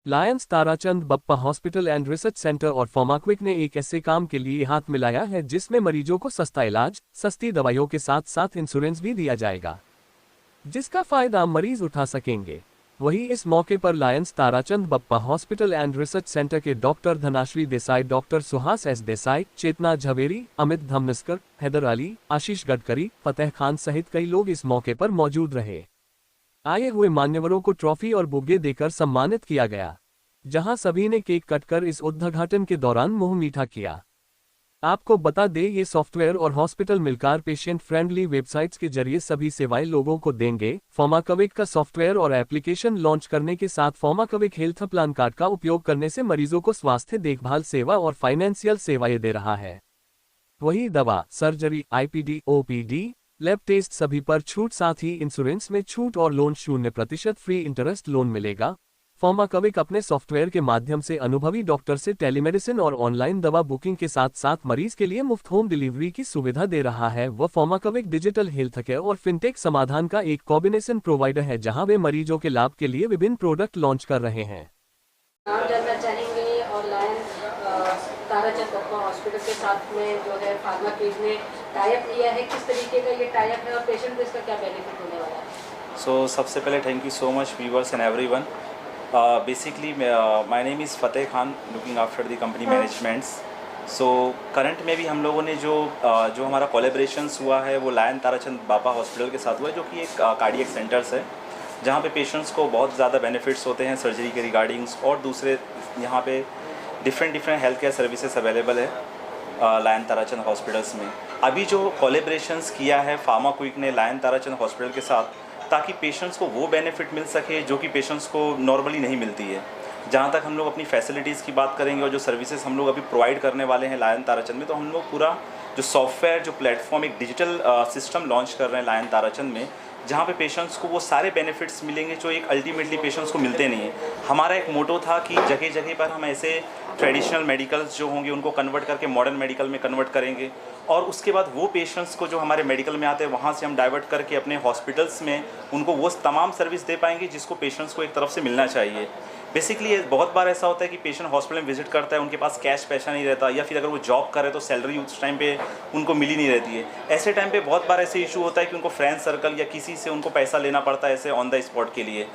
Lions Tarachand Bappa hospital and research centre और फार्माक्विक ने एक ऐसे काम के लिए हाथ मिलाया है जिसमें मरीजों को सस्ता इलाज, सस्ती दवाइयों के साथ साथ इंश्योरेंस भी दिया जाएगा, जिसका फायदा मरीज उठा सकेंगे। वहीं इस मौके पर Lions Tarachand Bappa hospital and research centre के doctor Dhanashree Desai, doctor Suhas S Desai, Chetna Jhaveri, Amit Dhamniskar, Haider Ali, Ashish Gadkari, Fateh Khan सहित कई लोग इस मौके पर मौजूद रहे। आए हुए मान्यवरों को ट्रॉफी और बुग्गे देकर सम्मानित किया गया, जहां सभी ने केक कटकर इस उद्घाटन के दौरान मुंह मीठा किया। आपको बता दें, ये सॉफ्टवेयर और हॉस्पिटल मिलकर पेशेंट फ्रेंडली वेबसाइट्स के जरिए सभी सेवाएं लोगों को देंगे। फार्माक्विक का सॉफ्टवेयर और एप्लीकेशन लॉन्च करने के साथ फार्माक्विक हेल्थ प्लान कार्ड का उपयोग करने से मरीजों को स्वास्थ्य देखभाल सेवा और फाइनेंशियल सेवाएं दे रहा है। वही दवा, surgery, IPD, OPD, lab test सभी पर छूट, साथ ही इंश्योरेंस में छूट और लोन 0% फ्री इंटरेस्ट लोन मिलेगा। फार्माक्विक अपने सॉफ्टवेयर के माध्यम से अनुभवी डॉक्टर से टेलीमेडिसिन और ऑनलाइन दवा बुकिंग के साथ साथ मरीज के लिए मुफ्त होम डिलीवरी की सुविधा दे रहा है। वह फार्माक्विक डिजिटल हेल्थ केयर और फिनटेक समाधान का एक कॉम्बिनेशन प्रोवाइडर है, जहां वे मरीजों के लाभ के लिए विभिन्न प्रोडक्ट लॉन्च कर रहे हैं। नाम जानना चाहेंगे और लायंस ताराचंद बप्पा हॉस्पिटल के साथ में जो है फार्माक्विक ने टाइप लिया है, किस तरीके का ये टाइप है और पेशेंट को इसका क्या बेनिफिट होने वाला है? सबसे पहले thank you so much viewers and everyone. Basically my name is Fateh Khan, looking after the company managements. Current में भी हम लोगों ने जो हमारा कोलैबोरेशंस हुआ है वो लायन ताराचंद बापा हॉस्पिटल के साथ हुआ है, जो कि एक कार्डियक सेंटर्स है जहाँ पे पेशेंट्स को बहुत ज़्यादा बेनिफिट्स होते हैं सर्जरी के रिगार्डिंग्स, और दूसरे यहाँ पे different health care services available है लायन ताराचंद हॉस्पिटल्स में। अभी जो कोलैबोरेशंस किया है फार्माक्विक ने लायन ताराचंद हॉस्पिटल के साथ, ताकि पेशेंट्स को वो बेनिफिट मिल सके जो कि पेशेंट्स को नॉर्मली नहीं मिलती है। जहाँ तक हम लोग अपनी फैसिलिटीज़ की बात करेंगे और जो सर्विसेज हम लोग अभी प्रोवाइड करने वाले हैं लायन ताराचंद में, तो हम लोग पूरा जो सॉफ्टवेयर, जो प्लेटफॉर्म, एक डिजिटल सिस्टम लॉन्च कर रहे हैं लायन ताराचंद में, जहाँ पे पेशेंट्स को वो सारे बेनिफिट्स मिलेंगे जो एक अल्टीमेटली पेशेंट्स को मिलते नहीं हैं। हमारा एक मोटो था कि जगह जगह पर हम ऐसे ट्रेडिशनल मेडिकल्स जो होंगे उनको कन्वर्ट करके मॉडर्न मेडिकल में कन्वर्ट करेंगे, और उसके बाद वो पेशेंट्स को जो हमारे मेडिकल में आते हैं वहाँ से हम डाइवर्ट करके अपने हॉस्पिटल्स में उनको वो तमाम सर्विस दे पाएंगे जिसको पेशेंट्स को एक तरफ से मिलना चाहिए। बेसिकली बहुत बार ऐसा होता है कि पेशेंट हॉस्पिटल में विजिट करता है, उनके पास कैश पैसा नहीं रहता, या फिर अगर वो जॉब करे तो सैलरी उस टाइम पे उनको मिली नहीं रहती है। ऐसे टाइम पे बहुत बार ऐसे इशू होता है कि उनको फ्रेंड सर्कल या किसी से उनको पैसा लेना पड़ता है ऐसे ऑन द स्पॉट के लिए।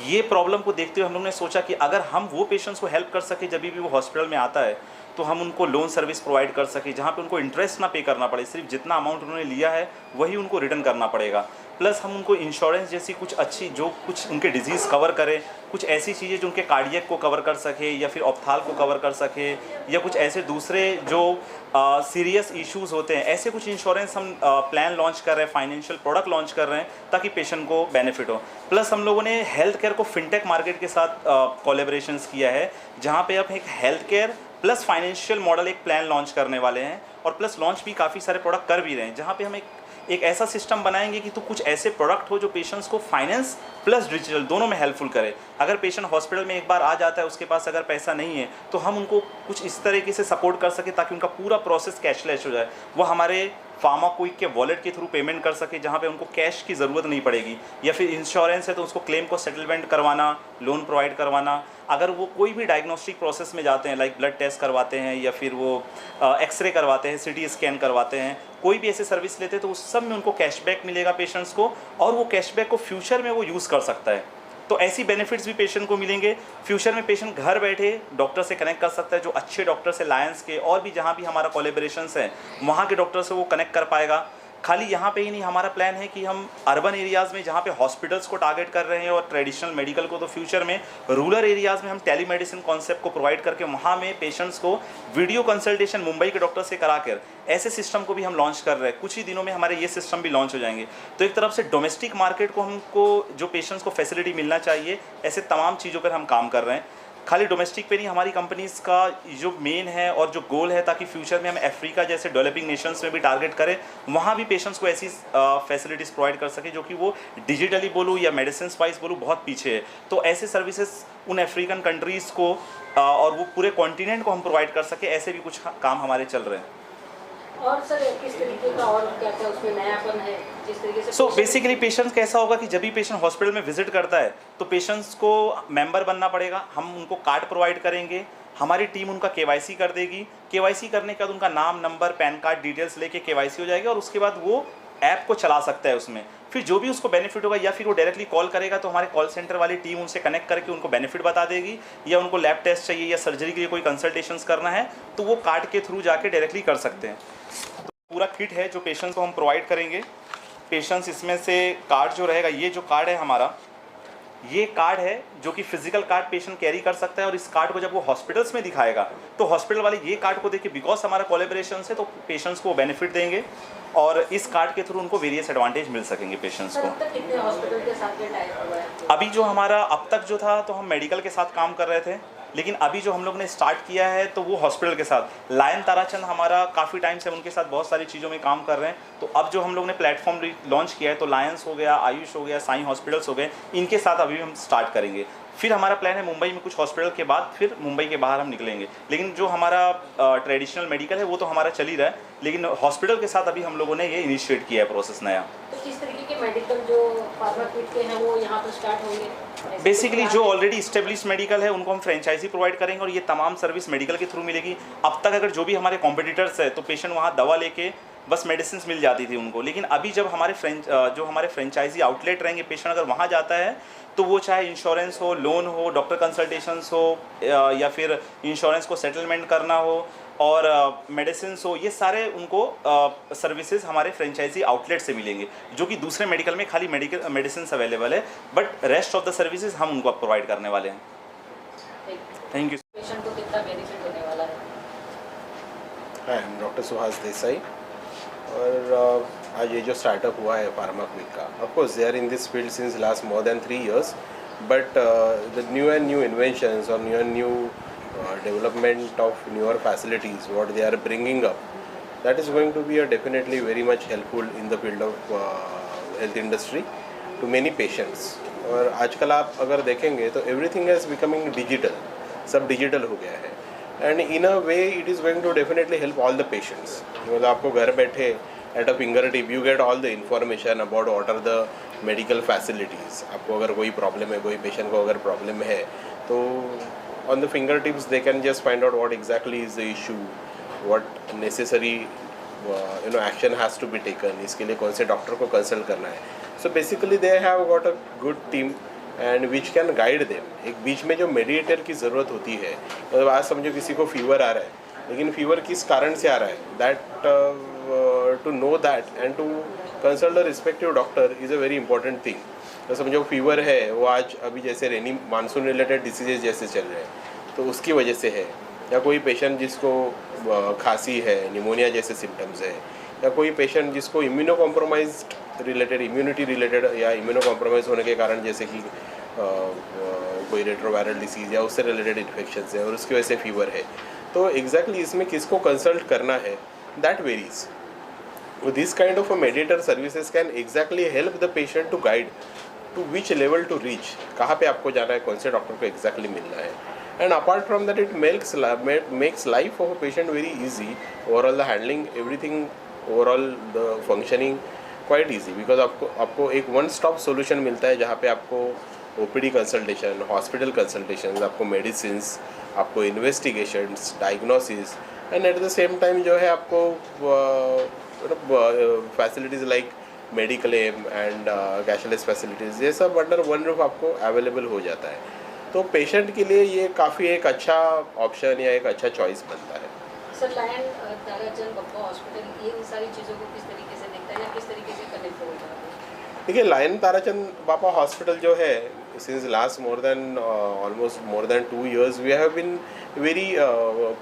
ये प्रॉब्लम को देखते हुए हम लोग ने सोचा कि अगर हम वो पेशेंट्स को हेल्प कर सके जब भी वो हॉस्पिटल में आता है, तो हम उनको लोन सर्विस प्रोवाइड कर सके जहाँ पे उनको इंटरेस्ट ना पे करना पड़े, सिर्फ जितना अमाउंट उन्होंने लिया है वही उनको रिटर्न करना पड़ेगा। प्लस हम उनको इंश्योरेंस जैसी कुछ अच्छी, जो कुछ उनके डिजीज़ कवर करे, कुछ ऐसी चीज़ें जो उनके कार्डियक को कवर कर सके या फिर ऑप्थाल को कवर कर सके, या कुछ ऐसे दूसरे जो सीरियस इश्यूज़ होते हैं, ऐसे कुछ इंश्योरेंस हम प्लान लॉन्च कर रहे हैं, फाइनेंशियल प्रोडक्ट लॉन्च कर रहे हैं ताकि पेशेंट को बेनिफिट हो। प्लस हम लोगों ने हेल्थ केयर को फिनटेक मार्केट के साथ कोलैबोरेशंस किया है, जहाँ पे अब एक health care plus financial model एक प्लान लॉन्च करने वाले हैं, और प्लस लॉन्च भी काफ़ी सारे प्रोडक्ट कर भी रहे हैं, जहाँ पे हम एक ऐसा सिस्टम बनाएंगे कि तो कुछ ऐसे प्रोडक्ट हो जो पेशेंट्स को फाइनेंस प्लस डिजिटल दोनों में हेल्पफुल करे। अगर पेशेंट हॉस्पिटल में एक बार आ जाता है, उसके पास अगर पैसा नहीं है, तो हम उनको कुछ इस तरीके से सपोर्ट कर सके ताकि उनका पूरा प्रोसेस कैशलेस हो जाए, वो हमारे फार्माक्विक के वॉलेट के थ्रू पेमेंट कर सके, जहाँ पे उनको कैश की ज़रूरत नहीं पड़ेगी, या फिर इंश्योरेंस है तो उसको क्लेम को सेटलमेंट करवाना, लोन प्रोवाइड करवाना। अगर वो कोई भी डायग्नोस्टिक प्रोसेस में जाते हैं, लाइक ब्लड टेस्ट करवाते हैं या फिर वो एक्सरे करवाते हैं, सिटी स्कैन करवाते हैं, कोई भी ऐसे सर्विस लेते हैं, तो उस सब में उनको कैशबैक मिलेगा पेशेंट्स को, और वो कैशबैक को फ्यूचर में वो यूज़ कर सकता है। तो ऐसी बेनिफिट्स भी पेशेंट को मिलेंगे। फ्यूचर में पेशेंट घर बैठे डॉक्टर से कनेक्ट कर सकता है, जो अच्छे डॉक्टर से लायंस के और भी जहाँ भी हमारा कोलैबोरेशंस है वहाँ के डॉक्टर से वो कनेक्ट कर पाएगा। खाली यहाँ पे ही नहीं, हमारा प्लान है कि हम अर्बन एरियाज़ में जहाँ पे हॉस्पिटल्स को टारगेट कर रहे हैं और ट्रेडिशनल मेडिकल को, तो फ्यूचर में रूरल एरियाज़ में हम टेलीमेडिसिन कॉन्सेप्ट को प्रोवाइड करके वहाँ में पेशेंट्स को वीडियो कंसल्टेशन मुंबई के डॉक्टर से करा कर ऐसे सिस्टम को भी हम लॉन्च कर रहे हैं। कुछ ही दिनों में हमारे ये सिस्टम भी लॉन्च हो जाएंगे। तो एक तरफ से डोमेस्टिक मार्केट को हमको जो पेशेंट्स को फैसिलिटी मिलना चाहिए, ऐसे तमाम चीज़ों पर हम काम कर रहे हैं। खाली डोमेस्टिक पे नहीं, हमारी कंपनीज़ का जो मेन है और जो गोल है, ताकि फ्यूचर में हम अफ्रीका जैसे डेवलपिंग नेशंस में भी टारगेट करें, वहाँ भी पेशेंट्स को ऐसी फैसिलिटीज़ प्रोवाइड कर सके जो कि वो डिजिटली बोलूँ या मेडिसिन वाइज बोलूँ बहुत पीछे है। तो ऐसे सर्विसेज उन अफ्रीकन कंट्रीज़ को और वो पूरे कॉन्टिनेंट को हम प्रोवाइड कर सके, ऐसे भी कुछ काम हमारे चल रहे हैं। और सर किस तरीके का और क्या क्या उसमें नयापन है जिस तरीके से सो बेसिकली पेशेंट्स कैसा होगा कि जब भी पेशेंट हॉस्पिटल में विजिट करता है तो पेशेंट्स को मेंबर बनना पड़ेगा, हम उनको कार्ड प्रोवाइड करेंगे, हमारी टीम उनका केवाईसी कर देगी, केवाईसी करने के बाद उनका नाम नंबर पैन कार्ड डिटेल्स लेके केवाईसी हो जाएगी और उसके बाद वो ऐप को चला सकता है उसमें। फिर जो भी उसको बेनिफिट होगा या फिर वो डायरेक्टली कॉल करेगा तो हमारे कॉल सेंटर वाली टीम उनसे कनेक्ट करके उनको बेनिफिट बता देगी, या उनको लैब टेस्ट चाहिए या सर्जरी के लिए कोई कंसल्टेशंस करना है तो वो कार्ड के थ्रू जाके डायरेक्टली कर सकते हैं। तो पूरा किट है जो पेशेंट्स को हम प्रोवाइड करेंगे। पेशेंट्स इसमें से कार्ड जो रहेगा, ये जो कार्ड है हमारा, ये कार्ड है जो कि फिजिकल कार्ड पेशेंट कैरी कर सकता है और इस कार्ड को जब वो हॉस्पिटल्स में दिखाएगा तो हॉस्पिटल वाले ये कार्ड को देख के, बिकॉज हमारा कोलैबोरेशन है तो पेशेंट्स को बेनिफिट देंगे और इस कार्ड के थ्रू उनको वेरियस एडवांटेज मिल सकेंगे पेशेंट्स को। अब तक कितने हॉस्पिटल के साथ ये टाइप हुआ है? अभी जो हमारा अब तक जो था तो हम मेडिकल के साथ काम कर रहे थे, लेकिन अभी जो हम लोग ने स्टार्ट किया है तो वो हॉस्पिटल के साथ। लायन ताराचंद हमारा काफ़ी टाइम से उनके साथ बहुत सारी चीज़ों में काम कर रहे हैं, तो अब जो हम लोग ने प्लेटफॉर्म लॉन्च किया है तो लायंस हो गया, आयुष हो गया, साई हॉस्पिटल्स हो गए, इनके साथ अभी हम स्टार्ट करेंगे। फिर हमारा प्लान है मुंबई में कुछ हॉस्पिटल के बाद फिर मुंबई के बाहर हम निकलेंगे, लेकिन जो हमारा ट्रेडिशनल मेडिकल है वो तो हमारा चल ही रहा है, लेकिन हॉस्पिटल के साथ अभी हम लोगों ने ये इनिशिएट किया है प्रोसेस नया। तो किस तरीके के मेडिकल जो फार्मा किट के हैं वो यहाँ पर स्टार्ट होंगे? बेसिकली जो ऑलरेडी इस्टेब्लिश मेडिकल है उनको हम फ्रेंचाइजी प्रोवाइड करेंगे और ये तमाम सर्विस मेडिकल के थ्रू मिलेगी। अब तक अगर जो भी हमारे कॉम्पिटिटर्स है तो पेशेंट वहाँ दवा लेके बस मेडिसिन मिल जाती थी उनको, लेकिन अभी जब हमारे फ्रेंचाइजी आउटलेट रहेंगे, पेशेंट अगर वहाँ जाता है तो वो चाहे इंश्योरेंस हो, लोन हो, डॉक्टर कंसल्टेशंस हो या फिर इंश्योरेंस को सेटलमेंट करना हो और मेडिसिन हो, ये सारे उनको सर्विसेज हमारे फ्रेंचाइजी आउटलेट से मिलेंगे, जो कि दूसरे मेडिकल में खाली मेडिसिन अवेलेबल है, but rest of the services हम उनको प्रोवाइड करने वाले हैं। Thank you. पेशेंट को कितना बेनिफिट होने वाला है? I am doctor Suhas Desai और आज ये जो स्टार्टअप हुआ है फार्मा क्विक का, of course they are in this field since last more than 3 years, but the new and new inventions और new development of newer facilities what they are bringing up, that is going to be definitely very much helpful in the field of health industry to many patients। और आजकल आप अगर देखेंगे तो everything is becoming digital, सब digital हो गया है and in a way it is going to definitely help all the patients. मतलब आपको घर बैठे at a finger tip you get all the information about what are the medical facilities. आपको अगर कोई प्रॉब्लम है, कोई पेशेंट को अगर प्रॉब्लम है तो on the fingertips they can just find out what exactly is the issue, what necessary action has to be taken, इसके लिए कौन से डॉक्टर को कंसल्ट करना है। so basically they have got a good team and which can guide them। एक बीच में जो मेडिएटर की ज़रूरत होती है, मतलब आज समझो किसी को फीवर आ रहा है, लेकिन फीवर किस कारण से आ रहा है, that to know that and to consult the respective doctor is a very important thing. तो समझो फीवर है, वो आज अभी जैसे रेनी मानसून रिलेटेड डिसीजेज जैसे चल रहे हैं तो उसकी वजह से है, या कोई पेशेंट जिसको खांसी है, निमोनिया जैसे सिम्टम्स है, या कोई पेशेंट जिसको immuno compromised related, immunity related या इम्यूनो कॉम्प्रोमाइज होने के कारण जैसे कि कोई रेट्रोवायरल डिसीज़ या उससे रिलेटेड इन्फेक्शंस है और उसकी वजह से फीवर है, तो एग्जैक्टली इसमें किसको कंसल्ट करना है that varies. This kind of a mediator services can exactly help the patient to guide to which level to reach, कहाँ पे आपको जाना है, कौन से डॉक्टर को exactly मिलना है। And apart from that, it makes life of a patient very easy, overall the handling everything, overall the functioning quite easy, because आपको एक one stop solution मिलता है जहाँ पे आपको OPD कंसल्टेशन, हॉस्पिटल कंसल्टेशन, आपको मेडिसिन्स, आपको investigations, diagnosis and at the same time जो है आपको facilities like mediclaim and cashless facilities, ये सब अंडर वन रूफ आपको अवेलेबल हो जाता है। तो पेशेंट के लिए ये काफ़ी एक अच्छा ऑप्शन या एक अच्छा चॉइस बनता है। Sir Lion Tarachand Bappa hospital इन सारी चीज़ों को किस तरीके से देखता है या किस तरीके से कनेक्ट होता है? देखिए, लायन ताराचंद बापा हॉस्पिटल जो है since last almost more than 2 years we have been very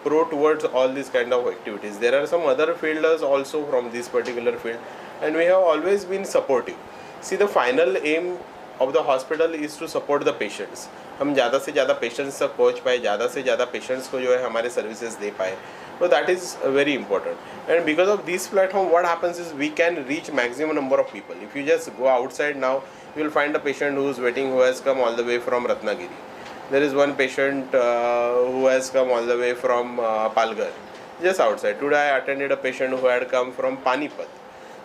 pro towards all these kind of activities. There are some other fielders also from this particular field and we have always been supportive. See, the final aim of the hospital is to support the patients. हम ज़्यादा से ज़्यादा patients तक पहुँच पाए, ज़्यादा से ज़्यादा पेशेंट्स को जो है हमारे सर्विसेज दे पाए, so that is very important. And because of this platform what happens is we can reach maximum number of people. If you just go outside now, you will find a patient who is waiting, who has come all the way from Ratnagiri. There is one patient who has come all the way from Palghar. just outside. Today I attended a patient who had come from Panipat.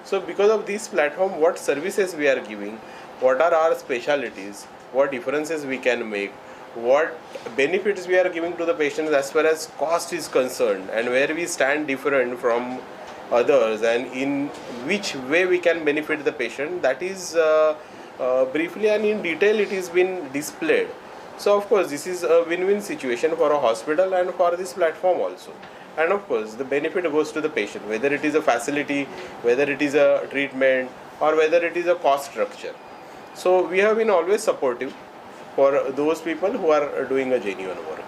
So because of this platform, what services we are giving, what are our specialities, what differences we can make, what benefits we are giving to the patients as far as cost is concerned, and where we stand different from others, and in which way we can benefit the patient, that is briefly and in detail it is been displayed. So of course this is a win-win situation for a hospital and for this platform also. And of course the benefit goes to the patient, whether it is a facility, whether it is a treatment, or whether it is a cost structure. So we have been always supportive for those people who are doing a genuine work.